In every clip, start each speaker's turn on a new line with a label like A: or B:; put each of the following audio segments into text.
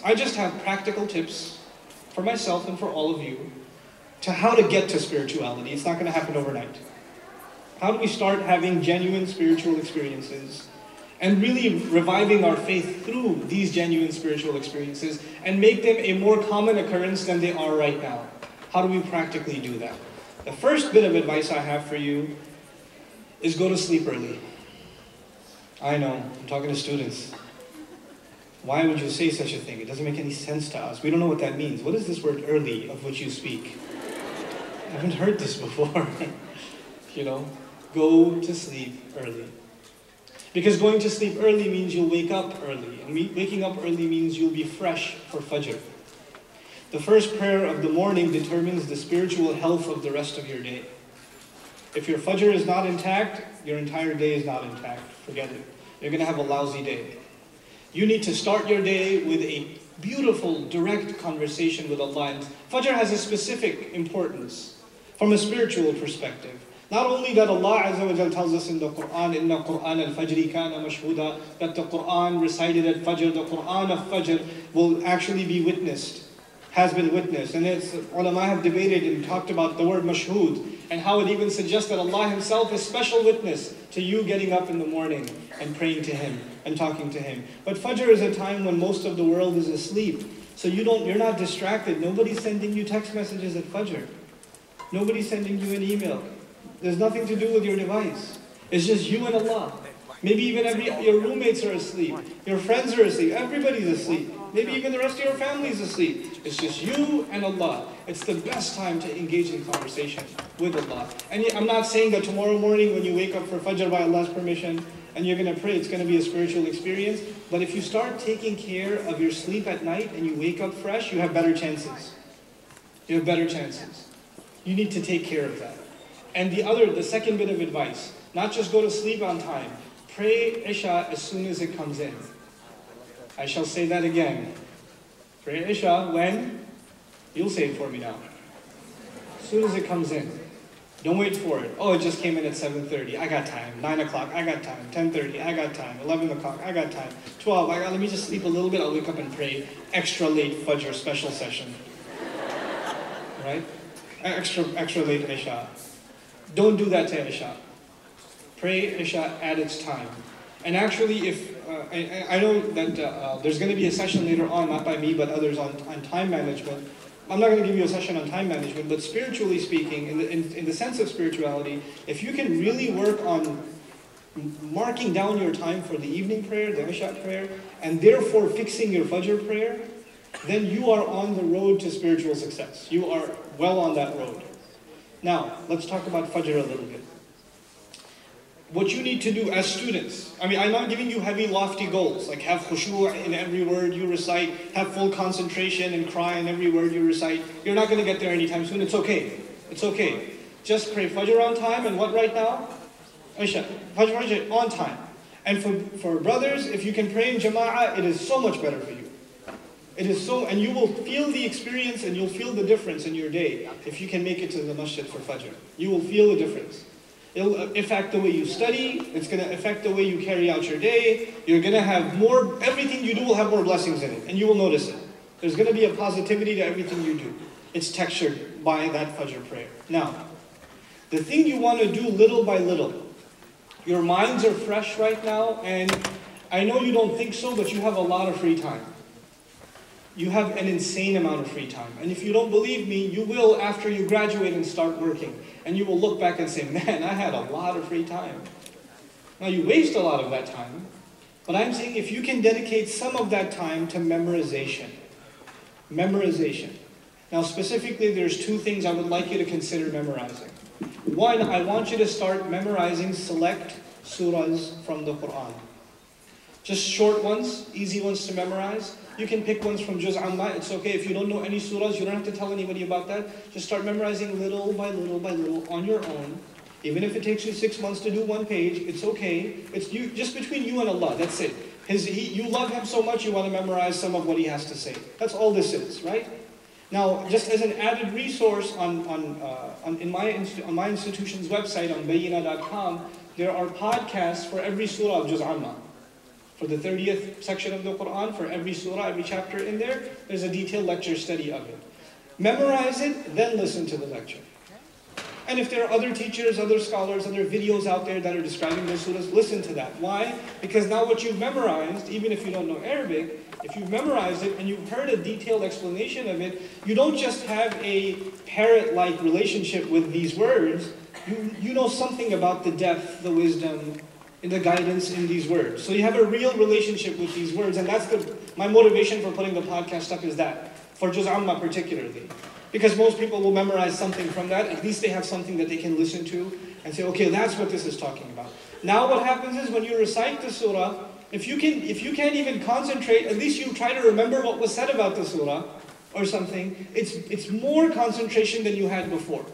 A: I just have practical tips for myself and for all of you to how to get to spirituality. It's not going to happen overnight. How do we start having genuine spiritual experiences and really reviving our faith through these genuine spiritual experiences and make them a more common occurrence than they are right now? How do we practically do that? The first bit of advice I have for you is go to sleep early. I know, I'm talking to students. Why would you say such a thing? It doesn't make any sense to us. We don't know what that means. What is this word early of which you speak? I haven't heard this before. You know, go to sleep early. Because going to sleep early means you'll wake up early. And waking up early means you'll be fresh for Fajr. The first prayer of the morning determines the spiritual health of the rest of your day. If your Fajr is not intact, your entire day is not intact. Forget it. You're going to have a lousy day. You need to start your day with a beautiful, direct conversation with Allah. And Fajr has a specific importance from a spiritual perspective. Not only that Allah Azza wa Jal tells us in the Quran, Inna Quran al-Fajri kana mashhuda, that the Quran recited at Fajr, the Quran of Fajr will actually be witnessed, has been witnessed. And ulama have debated and talked about the word mashhud, and how it even suggests that Allah Himself is special witness to you getting up in the morning and praying to Him and talking to Him. But Fajr is a time when most of the world is asleep. So you're not distracted. Nobody's sending you text messages at Fajr. Nobody's sending you an email. There's nothing to do with your device. It's just you and Allah. Maybe even your roommates are asleep. Your friends are asleep. Everybody's asleep. Maybe even the rest of your family is asleep. It's just you and Allah. It's the best time to engage in conversation with Allah. And I'm not saying that tomorrow morning when you wake up for Fajr by Allah's permission and you're going to pray, it's going to be a spiritual experience. But if you start taking care of your sleep at night and you wake up fresh, you have better chances. You have better chances. You need to take care of that. And the second bit of advice, not just go to sleep on time. Pray Isha as soon as it comes in. I shall say that again. Pray Isha when? You'll say it for me now. As soon as it comes in. Don't wait for it. Oh, it just came in at 7:30. I got time. 9 o'clock, I got time. 10:30, I got time. 11 o'clock, I got time. 12, let me just sleep a little bit. I'll wake up and pray. Extra late Fajr special session. Right? Extra late Isha. Don't do that to Isha. Pray Isha at its time. And actually, if I know that there's going to be a session later on, not by me, but others on time management. I'm not going to give you a session on time management, but spiritually speaking, in the sense of spirituality, if you can really work on marking down your time for the evening prayer, the Isha prayer, and therefore fixing your Fajr prayer, then you are on the road to spiritual success. You are well on that road. Now, let's talk about Fajr a little bit. What you need to do as students, I'm not giving you heavy, lofty goals, like have Khusyu in every word you recite, have full concentration and cry in every word you recite. You're not going to get there anytime soon. It's okay. It's okay. Just pray Fajr on time, and what right now? Isha. Fajr on time. And for brothers, if you can pray in Jama'ah, it is so much better for you. It is so, and you will feel the experience and you'll feel the difference in your day if you can make it to the Masjid for Fajr. You will feel the difference. It'll affect the way you study. It's going to affect the way you carry out your day. You're going to have more, everything you do will have more blessings in it, and you will notice it. There's going to be a positivity to everything you do. It's textured by that Fajr prayer. Now, the thing you want to do little by little, your minds are fresh right now, and I know you don't think so, but you have a lot of free time. You have an insane amount of free time. And if you don't believe me, you will after you graduate and start working. And you will look back and say, man, I had a lot of free time. Now you waste a lot of that time, but I'm saying if you can dedicate some of that time to memorization. Memorization. Now specifically, there's two things I would like you to consider memorizing. One, I want you to start memorizing select surahs from the Quran. Just short ones, easy ones to memorize. You can pick ones from Juz Amma. It's okay. If you don't know any surahs, you don't have to tell anybody about that. Just start memorizing little by little by little on your own. Even if it takes you 6 months to do one page, it's okay. It's just between you and Allah. That's it. You love Him so much, you want to memorize some of what He has to say. That's all this is, right? Now, just as an added resource on my institution's website, on bayina.com, there are podcasts for every surah of Juz Amma. For the 30th section of the Quran, for every surah, every chapter in there, there's a detailed lecture study of it. Memorize it, then listen to the lecture. And if there are other teachers, other scholars, other videos out there that are describing those surahs, listen to that. Why? Because now what you've memorized, even if you don't know Arabic, if you've memorized it and you've heard a detailed explanation of it, you don't just have a parrot-like relationship with these words, you know something about the depth, the wisdom, and the guidance in these words. So you have a real relationship with these words, and that's my motivation for putting the podcast up is that, for Juz Amma particularly. Because most people will memorize something from that, at least they have something that they can listen to and say, okay, that's what this is talking about. Now what happens is when you recite the surah, if you can't even concentrate, at least you try to remember what was said about the surah or something. It's more concentration than you had before.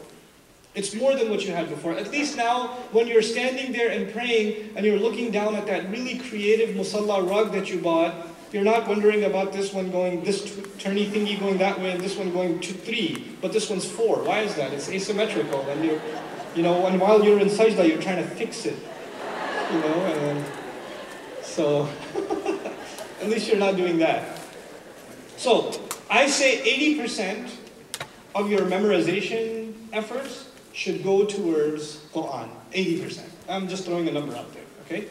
A: It's more than what you had before. At least now, when you're standing there and praying and you're looking down at that really creative musalla rug that you bought, you're not wondering about this one going, this turny thingy going that way and this one going 3, but this one's 4. Why is that? It's asymmetrical. And and while you're in sajda, you're trying to fix it. So at least you're not doing that. So I say 80% of your memorization efforts should go towards Quran. 80%. I'm just throwing a number out there, okay?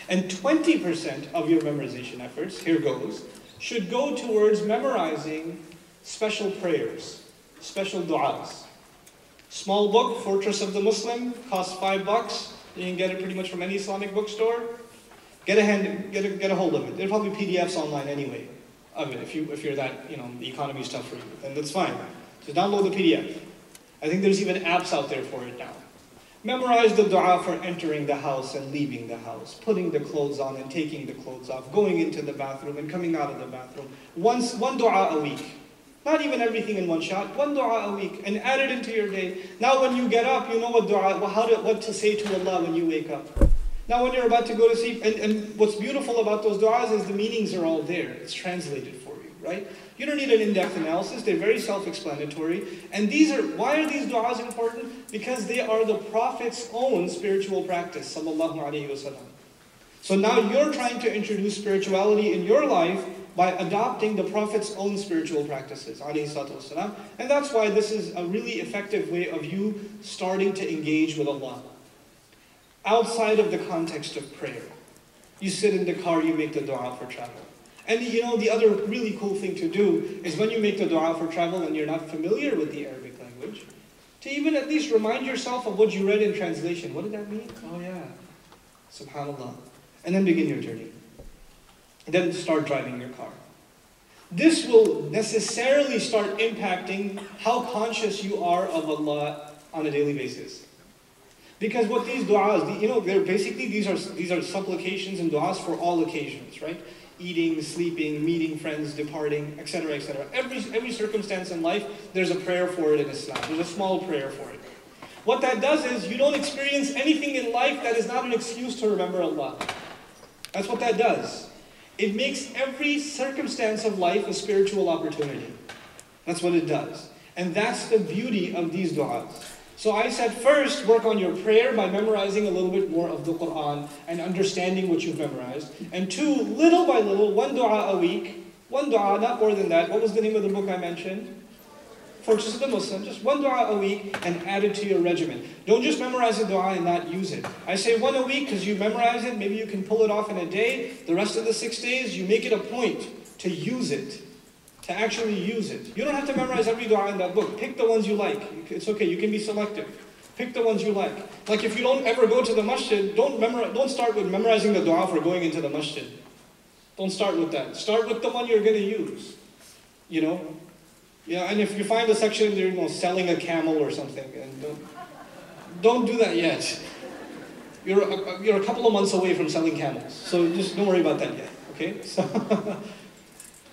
A: And 20% of your memorization efforts, here goes, should go towards memorizing special prayers, special du'as. Small book, Fortress of the Muslim, costs $5. You can get it pretty much from any Islamic bookstore. Get a hold of it. There are probably PDFs online anyway of it. If you're that, the economy's tough for you, then that's fine. Just download the PDF. I think there's even apps out there for it now. Memorize the dua for entering the house and leaving the house, putting the clothes on and taking the clothes off, going into the bathroom and coming out of the bathroom. One dua a week. Not even everything in one shot, one dua a week, and add it into your day. Now when you get up, you know what dua, what to say to Allah when you wake up. Now when you're about to go to sleep, and what's beautiful about those du'as is the meanings are all there. It's translated for you, right? You don't need an in-depth analysis. They're very self-explanatory. And why are these du'as important? Because they are the Prophet's own spiritual practice, sallallahu alayhi wasallam. So now you're trying to introduce spirituality in your life by adopting the Prophet's own spiritual practices, alayhi salatu wasalam. And that's why this is a really effective way of you starting to engage with Allah. Outside of the context of prayer. You sit in the car, you make the dua for travel. And the other really cool thing to do is when you make the dua for travel and you're not familiar with the Arabic language, to even at least remind yourself of what you read in translation. What did that mean? Oh yeah, subhanallah. And then begin your journey. And then start driving your car. This will necessarily start impacting how conscious you are of Allah on a daily basis. Because what these du'as, they're basically, these are supplications and du'as for all occasions, right? Eating, sleeping, meeting friends, departing, etc., etc. Every circumstance in life, there's a prayer for it in Islam. There's a small prayer for it. What that does is, you don't experience anything in life that is not an excuse to remember Allah. That's what that does. It makes every circumstance of life a spiritual opportunity. That's what it does. And that's the beauty of these du'as. So I said, first, work on your prayer by memorizing a little bit more of the Quran and understanding what you've memorized. And 2, little by little, one dua a week, one dua, not more than that. What was the name of the book I mentioned? Fortress of the Muslim. Just one dua a week and add it to your regimen. Don't just memorize the dua and not use it. I say one a week because you memorize it, maybe you can pull it off in a day. The rest of the 6 days, you make it a point to use it. To actually use it. You don't have to memorize every dua in that book. Pick the ones you like. It's okay, you can be selective. Pick the ones you like. Like if you don't ever go to the masjid, don't start with memorizing the dua for going into the masjid. Don't start with that. Start with the one you're going to use. And if you find a section there, selling a camel or something, and don't do that yet. You're a couple of months away from selling camels, so just don't worry about that yet. Okay?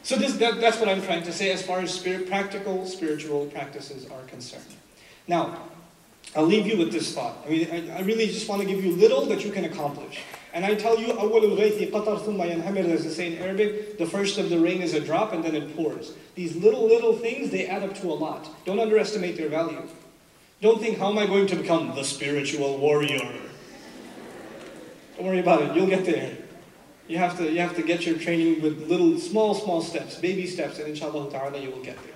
A: So that's what I'm trying to say as far as practical spiritual practices are concerned. Now, I'll leave you with this thought. I really just want to give you little that you can accomplish. And I tell you, أَوَّلُ الْغَيْثِ قَطَرْ ثُمَّ يَنْهَمِرُ, as they say in Arabic, the first of the rain is a drop and then it pours. These little things, they add up to a lot. Don't underestimate their value. Don't think, how am I going to become the spiritual warrior? Don't worry about it, you'll get there. You have to get your training with little, small steps, baby steps, and inshallah ta'ala you will get there.